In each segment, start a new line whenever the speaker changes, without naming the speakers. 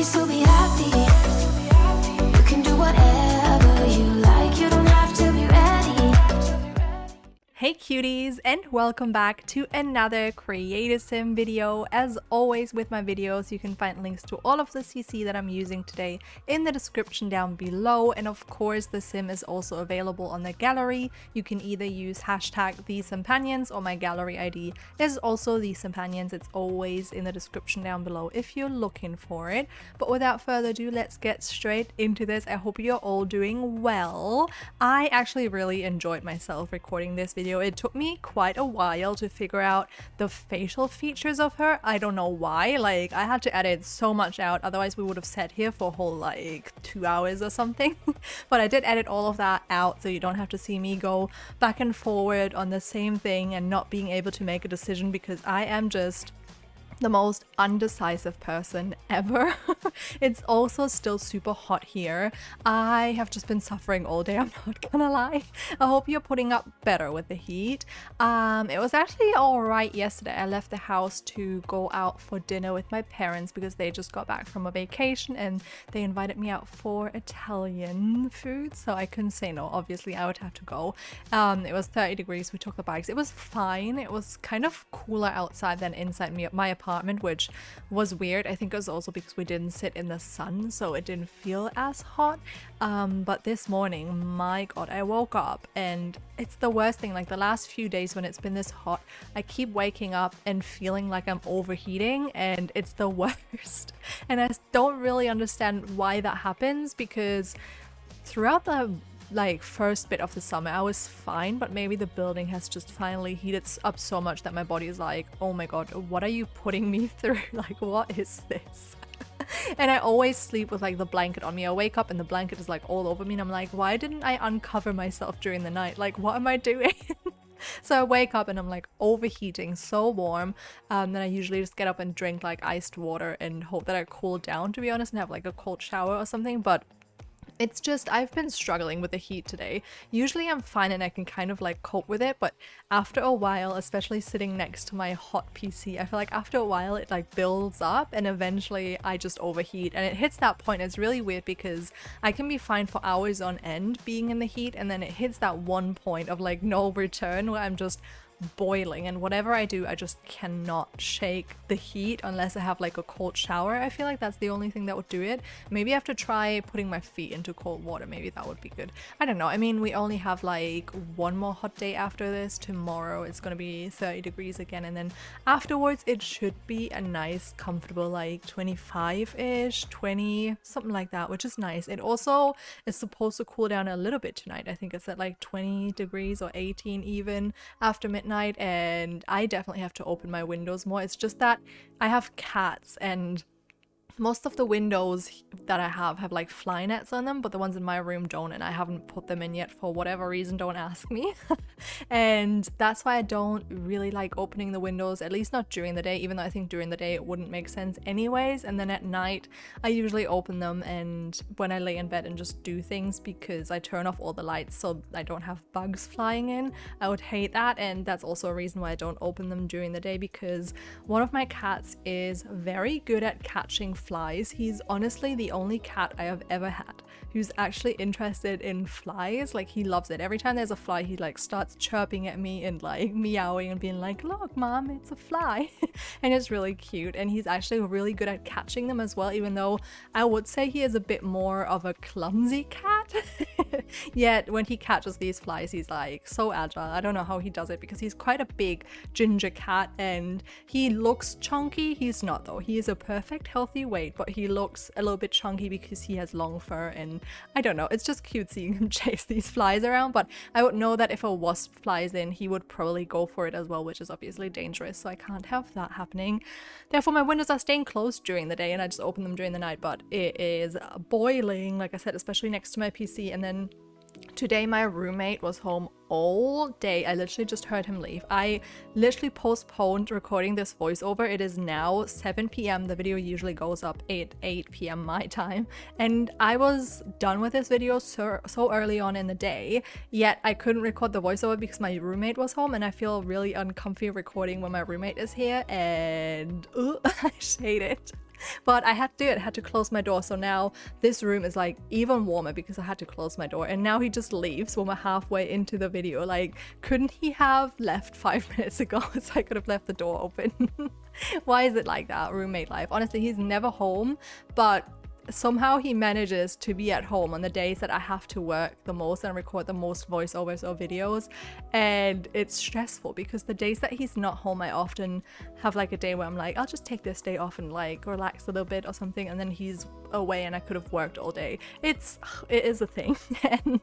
still be happy. You can do whatever you like. You don't have to be ready.
Hey cuties, and welcome back to another Creative Sim video. As always with my videos, you can find links to all of the CC that I'm using today in the description down below, and of course the sim is also available on the gallery. You can either use hashtag TheSimPanions or my gallery ID is also TheSimPanions. It's always in the description down below if you're looking for it. But without further ado, let's get straight into this. I hope you're all doing well. I actually really enjoyed myself recording this video. It took me quite a while to figure out the facial features of her. I don't know why, like I had to edit so much out, otherwise we would have sat here for a whole like 2 hours or something. But I did edit all of that out so you don't have to see me go back and forward on the same thing and not being able to make a decision, because I am just the most undecisive person ever. It's also still super hot here. I have just been suffering all day, I'm not gonna lie. I hope you're putting up better with the heat. It was actually alright yesterday. I left the house to go out for dinner with my parents because they just got back from a vacation and they invited me out for Italian food, so I couldn't say no. Obviously I would have to go. It was 30 degrees, we took the bikes. It was fine. It was kind of cooler outside than inside my apartment, which was weird. I think it was also because we didn't sit in the sun, so it didn't feel as hot. But this morning, my god, I woke up and it's the worst thing. Like the last few days when it's been this hot, I keep waking up and feeling like I'm overheating, and it's the worst. And I don't really understand why that happens, because throughout the first bit of the summer I was fine, but maybe the building has just finally heated up so much that my body is like, oh my god, what are you putting me through? Like, what is this? And I always sleep with like the blanket on me. I wake up and the blanket is like all over me and I'm like, why didn't I uncover myself during the night? Like, what am I doing? So I wake up and I'm like overheating, so warm. Then I usually just get up and drink like iced water and hope that I cool down, to be honest, and have like a cold shower or something. But it's just, I've been struggling with the heat today. Usually I'm fine and I can kind of like cope with it, but after a while, especially sitting next to my hot PC, I feel like after a while it like builds up and eventually I just overheat, and it hits that point. It's really weird because I can be fine for hours on end being in the heat, and then it hits that one point of like no return where I'm just boiling, and whatever I do I just cannot shake the heat unless I have like a cold shower. I feel like that's the only thing that would do it. Maybe I have to try putting my feet into cold water, maybe that would be good. I don't know. I mean, we only have like one more hot day after this. Tomorrow it's gonna be 30 degrees again, and then afterwards it should be a nice comfortable like 25-ish, 20, something like that, which is nice. It also is supposed to cool down a little bit tonight. I think it's at like 20 degrees or 18 even after midnight, and I definitely have to open my windows more. It's just that I have cats and most of the windows that I have like fly nets on them, but the ones in my room don't, and I haven't put them in yet for whatever reason, don't ask me. And that's why I don't really like opening the windows, at least not during the day, even though I think during the day it wouldn't make sense anyways. And then at night I usually open them, and when I lay in bed and just do things, because I turn off all the lights so I don't have bugs flying in. I would hate that, and that's also a reason why I don't open them during the day, because one of my cats is very good at catching flies. He's honestly the only cat I have ever had who's actually interested in flies. Like, he loves it. Every time there's a fly, he like starts chirping at me and like meowing and being like, look mom, it's a fly. And it's really cute, and he's actually really good at catching them as well, even though I would say he is a bit more of a clumsy cat. Yet when he catches these flies, he's like so agile. I don't know how he does it, because he's quite a big ginger cat and he looks chunky. He's not though. He is a perfect healthy weight, but he looks a little bit chunky because he has long fur, and I don't know, it's just cute seeing him chase these flies around. But I would know that if a wasp flies in, he would probably go for it as well, which is obviously dangerous, so I can't have that happening. Therefore my windows are staying closed during the day and I just open them during the night. But it is boiling, like I said, especially next to my PC. And then today my roommate was home all day. I literally just heard him leave. I literally postponed recording this voiceover. It is now 7 p.m. The video usually goes up at 8 p.m. my time, and I was done with this video so early on in the day, yet I couldn't record the voiceover because my roommate was home, and I feel really uncomfy recording when my roommate is here, and I hate it. But I had to do it, I had to close my door. So now this room is like even warmer because I had to close my door. And now he just leaves when we're halfway into the video. Like, couldn't he have left 5 minutes ago so I could have left the door open? Why is it like that, roommate life? Honestly, he's never home, but somehow he manages to be at home on the days that I have to work the most and record the most voiceovers or videos, and it's stressful because the days that he's not home, I often have like a day where I'm like, I'll just take this day off and like relax a little bit or something, and then he's away and I could have worked all day. It is a thing. And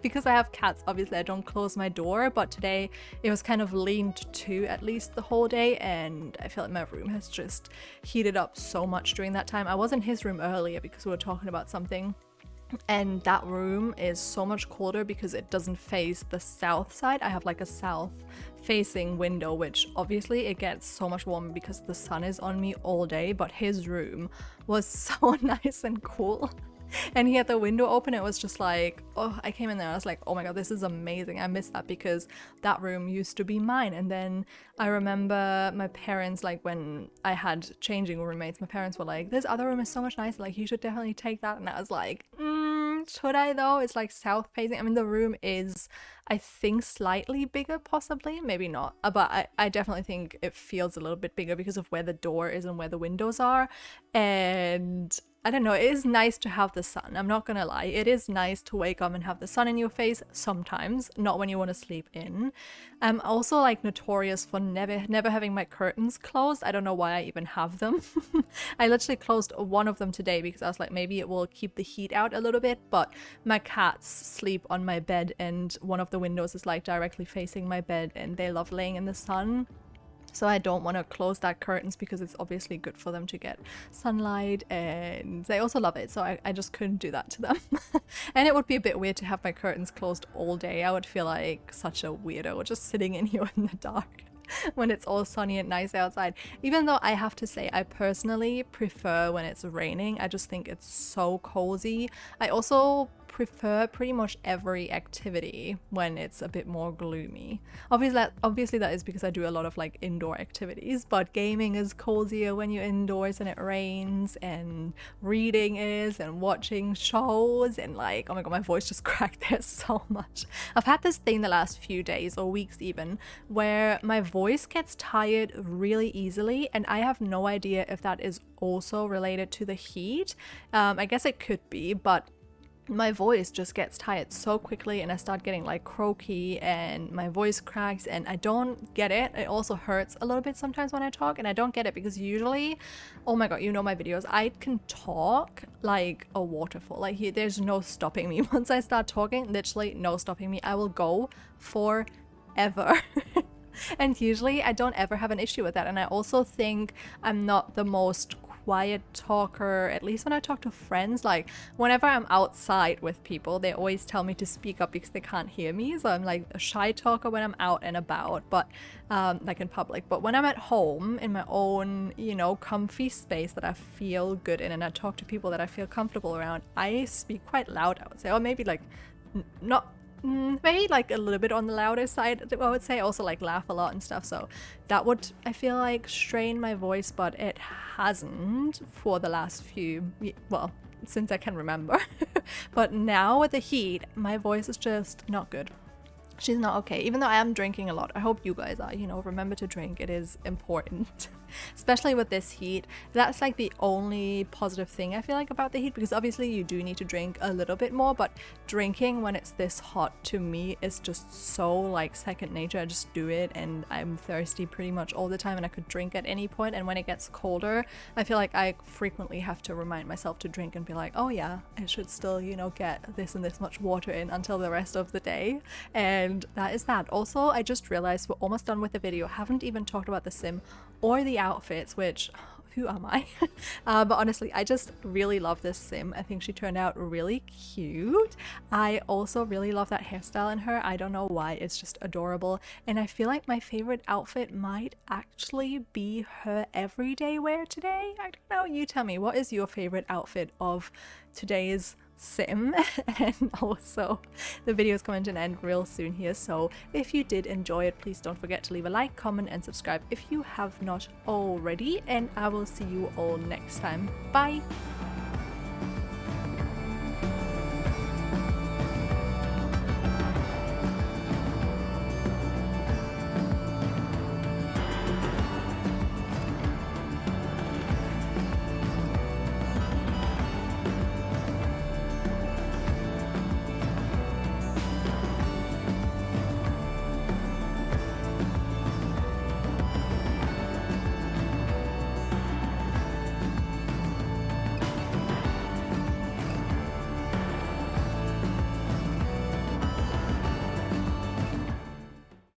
because I have cats, obviously I don't close my door, but today it was kind of leaned to at least the whole day, and I feel like my room has just heated up so much during that time. I was in his room earlier because we were talking about something, and that room is so much colder because it doesn't face the south side. I have like a south facing window, which obviously it gets so much warmer because the sun is on me all day, but his room was so nice and cool. And he had the window open. It was just like, oh, I came in there, I was like, oh my god, this is amazing. I miss that because that room used to be mine. And then I remember my parents, like when I had changing roommates, my parents were like, this other room is so much nicer, like you should definitely take that. And I was like, should I though? It's like south facing. I mean, the room is, I think, slightly bigger, possibly, maybe not, but I definitely think it feels a little bit bigger because of where the door is and where the windows are. And I don't know, it is nice to have the sun. I'm not gonna lie, it is nice to wake up and have the sun in your face sometimes, not when you want to sleep in. I'm also like notorious for never having my curtains closed. I don't know why I even have them. I literally closed one of them today because I was like, maybe it will keep the heat out a little bit, but my cats sleep on my bed and one of the windows is like directly facing my bed and they love laying in the sun. So I don't want to close that curtains because it's obviously good for them to get sunlight, and they also love it. So I just couldn't do that to them. And it would be a bit weird to have my curtains closed all day. I would feel like such a weirdo just sitting in here in the dark when it's all sunny and nice outside. Even though I have to say I personally prefer when it's raining. I just think it's so cozy. I also prefer pretty much every activity when it's a bit more gloomy. Obviously that is because I do a lot of like indoor activities, but gaming is cozier when you're indoors and it rains, and reading is, and watching shows, and like, oh my god, my voice just cracked there so much. I've had this thing the last few days or weeks even where my voice gets tired really easily, and I have no idea if that is also related to the heat. I guess it could be, but my voice just gets tired so quickly and I start getting like croaky and my voice cracks, and I don't get it. It also hurts a little bit sometimes when I talk, and I don't get it because usually, oh my god, you know my videos, I can talk like a waterfall. Like there's no stopping me. Once I start talking, literally no stopping me. I will go forever. And usually I don't ever have an issue with that. And I also think I'm not the most quiet talker, at least when I talk to friends. Like whenever I'm outside with people, they always tell me to speak up because they can't hear me. So I'm like a shy talker when I'm out and about, but like in public. But when I'm at home in my own, you know, comfy space that I feel good in, and I talk to people that I feel comfortable around, I speak quite loud, I would say. Or maybe like maybe like a little bit on the louder side, I would say. Also like laugh a lot and stuff, so that would, I feel like, strain my voice, but it hasn't for the last few, well, since I can remember. But now with the heat, my voice is just not good. She's not okay, even though I am drinking a lot. I hope you guys are, you know, remember to drink. It is important, especially with this heat. That's like the only positive thing I feel like about the heat, because obviously you do need to drink a little bit more, but drinking when it's this hot to me is just so like second nature. I just do it, and I'm thirsty pretty much all the time, and I could drink at any point. And when it gets colder, I feel like I frequently have to remind myself to drink and be like, oh yeah, I should still, you know, get this and this much water in until the rest of the day. And that is that. Also, I just realized we're almost done with the video. I haven't even talked about the sim or the outfits, which who am I? But honestly, I just really love this sim. I think she turned out really cute. I also really love that hairstyle in her. I don't know why, it's just adorable. And I feel like my favorite outfit might actually be her everyday wear today. I don't know, you tell me, what is your favorite outfit of today's sim? And also the video is coming to an end real soon here, so if you did enjoy it, please don't forget to leave a like, comment and subscribe if you have not already, and I will see you all next time. Bye.